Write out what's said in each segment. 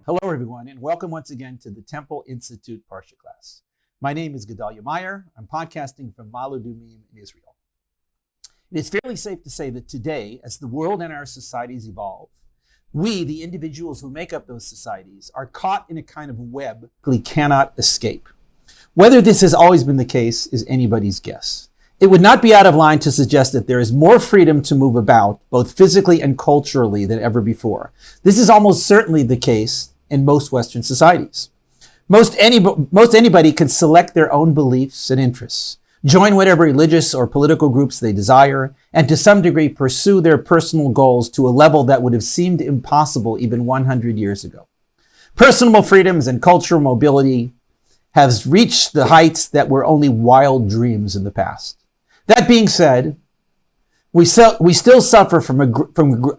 Hello, everyone, and welcome once again to the Temple Institute Parsha class. My name is Gedalia Meyer. I'm podcasting from Maludumim in Israel. It is fairly safe to say that today, as the world and our societies evolve, we, the individuals who make up those societies, are caught in a kind of web we cannot escape. Whether this has always been the case is anybody's guess. It would not be out of line to suggest that there is more freedom to move about, both physically and culturally, than ever before. This is almost certainly the case in most Western societies. Most anybody can select their own beliefs and interests, join whatever religious or political groups they desire, and to some degree pursue their personal goals to a level that would have seemed impossible even 100 years ago. Personal freedoms and cultural mobility have reached the heights that were only wild dreams in the past. That being said, we still suffer from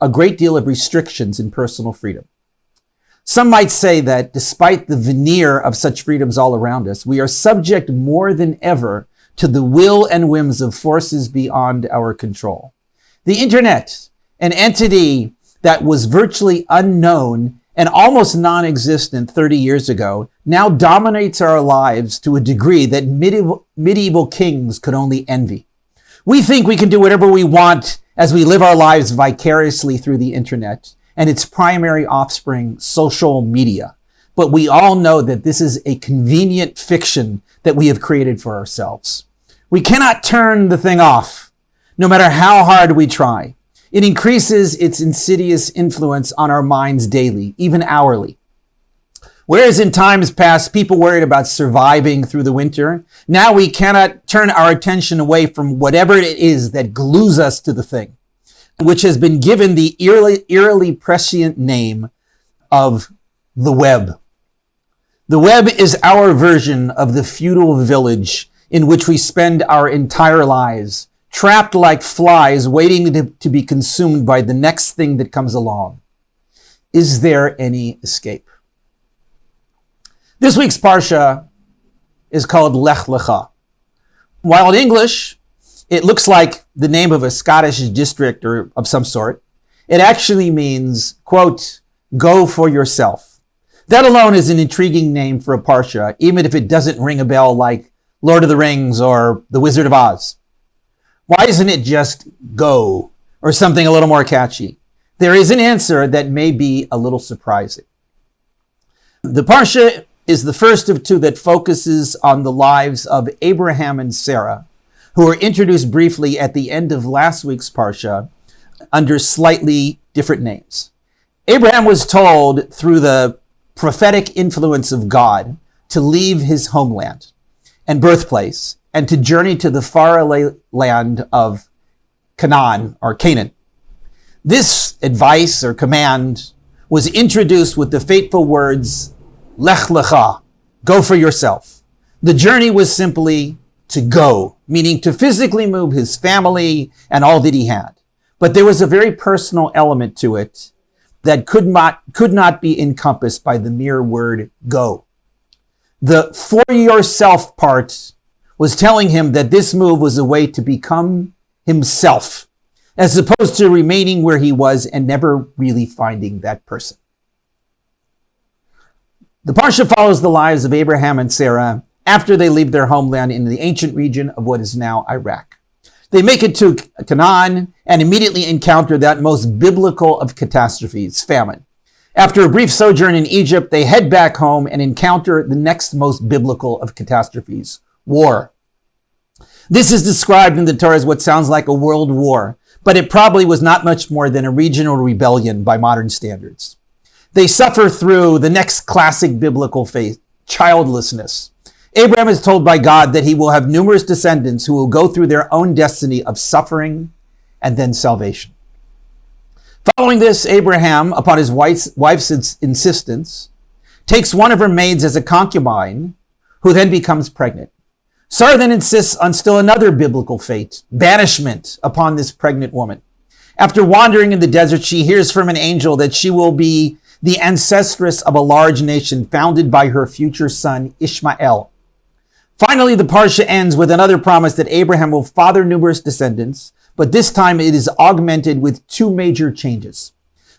a great deal of restrictions in personal freedom. Some might say that despite the veneer of such freedoms all around us, we are subject more than ever to the will and whims of forces beyond our control. The internet, an entity that was virtually unknown and almost non-existent 30 years ago, now dominates our lives to a degree that medieval kings could only envy. We think we can do whatever we want as we live our lives vicariously through the internet and its primary offspring, social media. But we all know that this is a convenient fiction that we have created for ourselves. We cannot turn the thing off, no matter how hard we try. It increases its insidious influence on our minds daily, even hourly. Whereas in times past, people worried about surviving through the winter, now we cannot turn our attention away from whatever it is that glues us to the thing, which has been given the eerily prescient name of the web. The web is our version of the feudal village in which we spend our entire lives, trapped like flies waiting to be consumed by the next thing that comes along. Is there any escape? This week's Parsha is called Lech Lecha. While in English, it looks like the name of a Scottish district or of some sort, it actually means, quote, go for yourself. That alone is an intriguing name for a Parsha, even if it doesn't ring a bell like Lord of the Rings or The Wizard of Oz. Why isn't it just go or something a little more catchy? There is an answer that may be a little surprising. The Parsha is the first of two that focuses on the lives of Abraham and Sarah, who were introduced briefly at the end of last week's Parsha under slightly different names. Abraham was told through the prophetic influence of God to leave his homeland and birthplace and to journey to the far land of Canaan or Canaan. This advice or command was introduced with the fateful words, Lech Lecha, go for yourself. The journey was simply to go, meaning to physically move his family and all that he had. But there was a very personal element to it that could not be encompassed by the mere word go. The for yourself part was telling him that this move was a way to become himself, as opposed to remaining where he was and never really finding that person. The Parsha follows the lives of Abraham and Sarah after they leave their homeland in the ancient region of what is now Iraq. They make it to Canaan and immediately encounter that most biblical of catastrophes, famine. After a brief sojourn in Egypt, they head back home and encounter the next most biblical of catastrophes, war. This is described in the Torah as what sounds like a world war, but it probably was not much more than a regional rebellion by modern standards. They suffer through the next classic biblical fate, childlessness. Abraham is told by God that he will have numerous descendants who will go through their own destiny of suffering and then salvation. Following this, Abraham, upon his wife's insistence, takes one of her maids as a concubine, who then becomes pregnant. Sarah then insists on still another biblical fate, banishment upon this pregnant woman. After wandering in the desert, she hears from an angel that she will be the ancestress of a large nation founded by her future son, Ishmael. Finally, the Parsha ends with another promise that Abraham will father numerous descendants, but this time it is augmented with two major changes.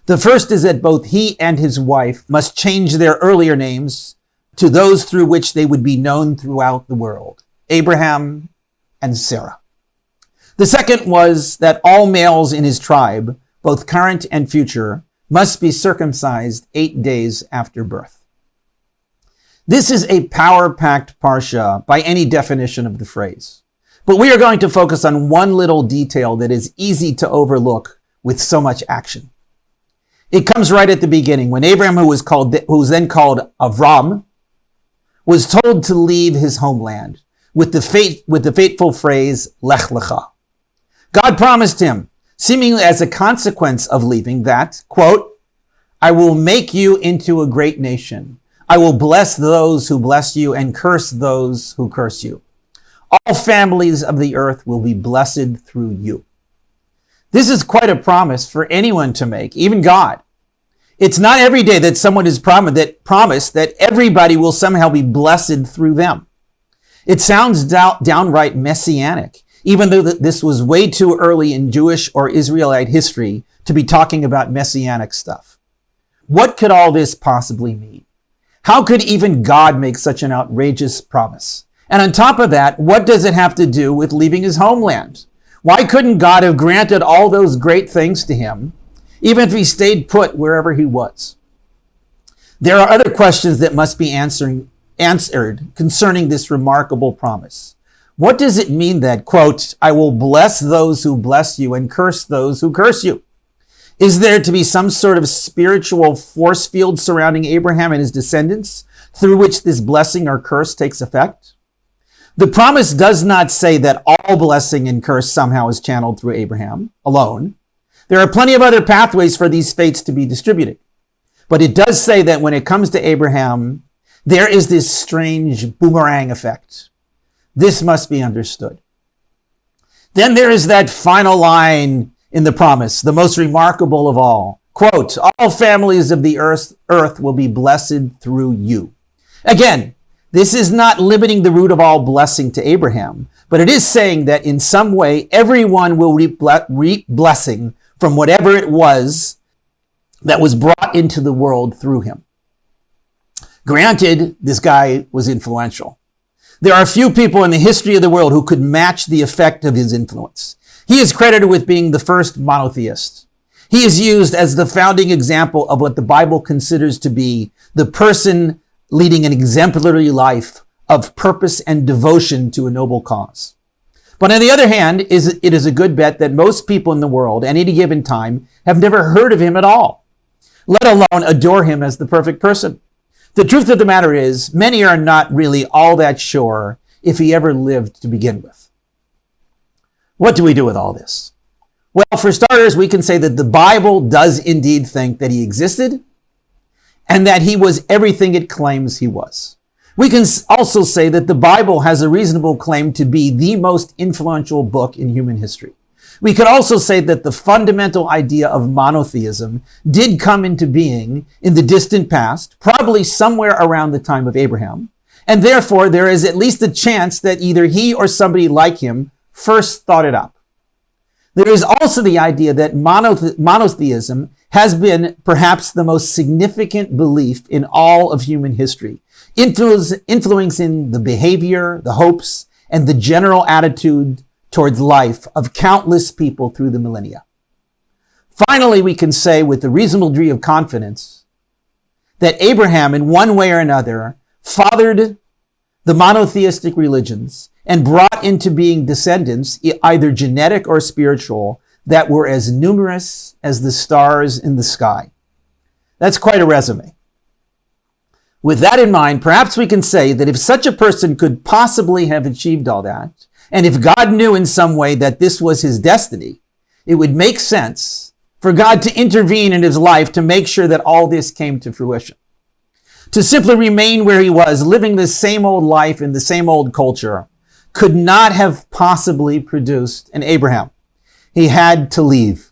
The first is that both he and his wife must change their earlier names to those through which they would be known throughout the world, Abraham and Sarah. The second was that all males in his tribe, both current and future, must be circumcised 8 days after birth. This is a power-packed Parsha by any definition of the phrase. But we are going to focus on one little detail that is easy to overlook with so much action. It comes right at the beginning when Abraham, who was then called Avraham, was told to leave his homeland with the fateful phrase, Lech Lecha. God promised him, seemingly as a consequence of leaving, that, quote, I will make you into a great nation. I will bless those who bless you and curse those who curse you. All families of the earth will be blessed through you. This is quite a promise for anyone to make, even God. It's not every day that someone is promised that everybody will somehow be blessed through them. It sounds downright messianic, even though this was way too early in Jewish or Israelite history to be talking about messianic stuff. What could all this possibly mean? How could even God make such an outrageous promise? And on top of that, what does it have to do with leaving his homeland? Why couldn't God have granted all those great things to him, even if he stayed put wherever he was? There are other questions that must be answered concerning this remarkable promise. What does it mean that, quote, I will bless those who bless you and curse those who curse you? Is there to be some sort of spiritual force field surrounding Abraham and his descendants through which this blessing or curse takes effect? The promise does not say that all blessing and curse somehow is channeled through Abraham alone. There are plenty of other pathways for these fates to be distributed. But it does say that when it comes to Abraham, there is this strange boomerang effect. This must be understood. Then there is that final line in the promise, the most remarkable of all. Quote, all families of the earth will be blessed through you. Again, this is not limiting the root of all blessing to Abraham, but it is saying that in some way, everyone will reap blessing from whatever it was that was brought into the world through him. Granted, this guy was influential. There are few people in the history of the world who could match the effect of his influence. He is credited with being the first monotheist. He is used as the founding example of what the Bible considers to be the person leading an exemplary life of purpose and devotion to a noble cause. But on the other hand, it is a good bet that most people in the world at any given time have never heard of him at all, let alone adore him as the perfect person. The truth of the matter is, many are not really all that sure if he ever lived to begin with. What do we do with all this? Well, for starters, we can say that the Bible does indeed think that he existed and that he was everything it claims he was. We can also say that the Bible has a reasonable claim to be the most influential book in human history. We could also say that the fundamental idea of monotheism did come into being in the distant past, probably somewhere around the time of Abraham, and therefore there is at least a chance that either he or somebody like him first thought it up. There is also the idea that monotheism has been perhaps the most significant belief in all of human history, influencing the behavior, the hopes, and the general attitude towards life of countless people through the millennia. Finally, we can say with a reasonable degree of confidence that Abraham, in one way or another, fathered the monotheistic religions and brought into being descendants, either genetic or spiritual, that were as numerous as the stars in the sky. That's quite a resume. With that in mind, perhaps we can say that if such a person could possibly have achieved all that, and if God knew in some way that this was his destiny, it would make sense for God to intervene in his life to make sure that all this came to fruition. To simply remain where he was, living the same old life in the same old culture, could not have possibly produced an Abraham. He had to leave.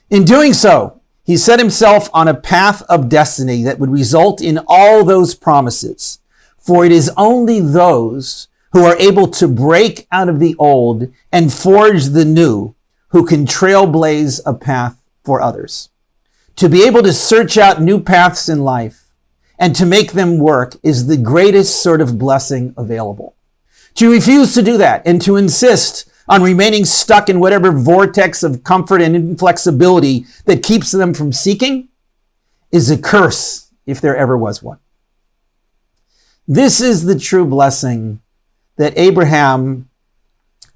In doing so, he set himself on a path of destiny that would result in all those promises. For it is only those who are able to break out of the old and forge the new who can trailblaze a path for others. To be able to search out new paths in life and to make them work is the greatest sort of blessing available. To refuse to do that and to insist on remaining stuck in whatever vortex of comfort and inflexibility that keeps them from seeking is a curse, if there ever was one. This is the true blessing that Abraham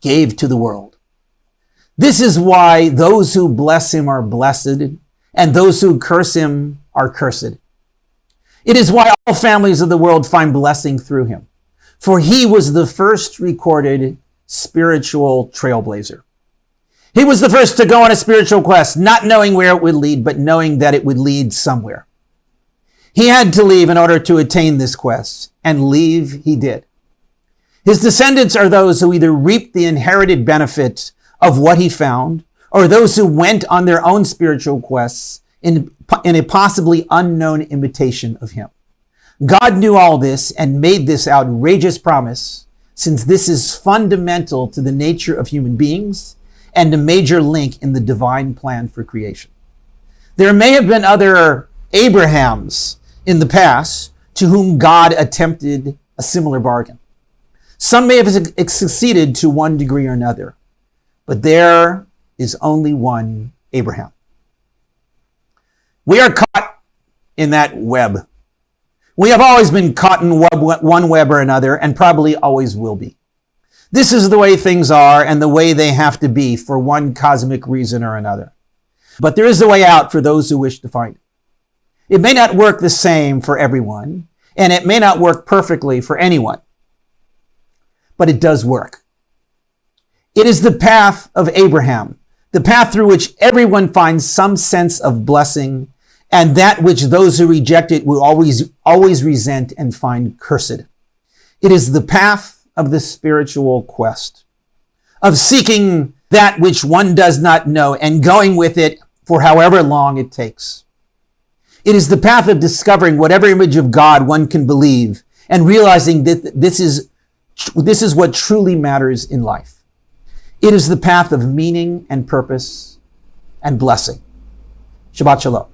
gave to the world. This is why those who bless him are blessed, and those who curse him are cursed. It is why all families of the world find blessing through him, for he was the first recorded spiritual trailblazer. He was the first to go on a spiritual quest, not knowing where it would lead, but knowing that it would lead somewhere. He had to leave in order to attain this quest, and leave he did. His descendants are those who either reaped the inherited benefit of what he found, or those who went on their own spiritual quests in a possibly unknown imitation of him. God knew all this and made this outrageous promise, since this is fundamental to the nature of human beings and a major link in the divine plan for creation. There may have been other Abrahams in the past to whom God attempted a similar bargain. Some may have succeeded to one degree or another, but there is only one Abraham. We are caught in that web. We have always been caught in one web or another, and probably always will be. This is the way things are and the way they have to be for one cosmic reason or another. But there is a way out for those who wish to find it. It may not work the same for everyone, and it may not work perfectly for anyone, but it does work. It is the path of Abraham, the path through which everyone finds some sense of blessing, and that which those who reject it will always resent and find cursed. It is the path of the spiritual quest, of seeking that which one does not know and going with it for however long it takes. It is the path of discovering whatever image of God one can believe and realizing that this is what truly matters in life. It is the path of meaning and purpose and blessing. Shabbat Shalom.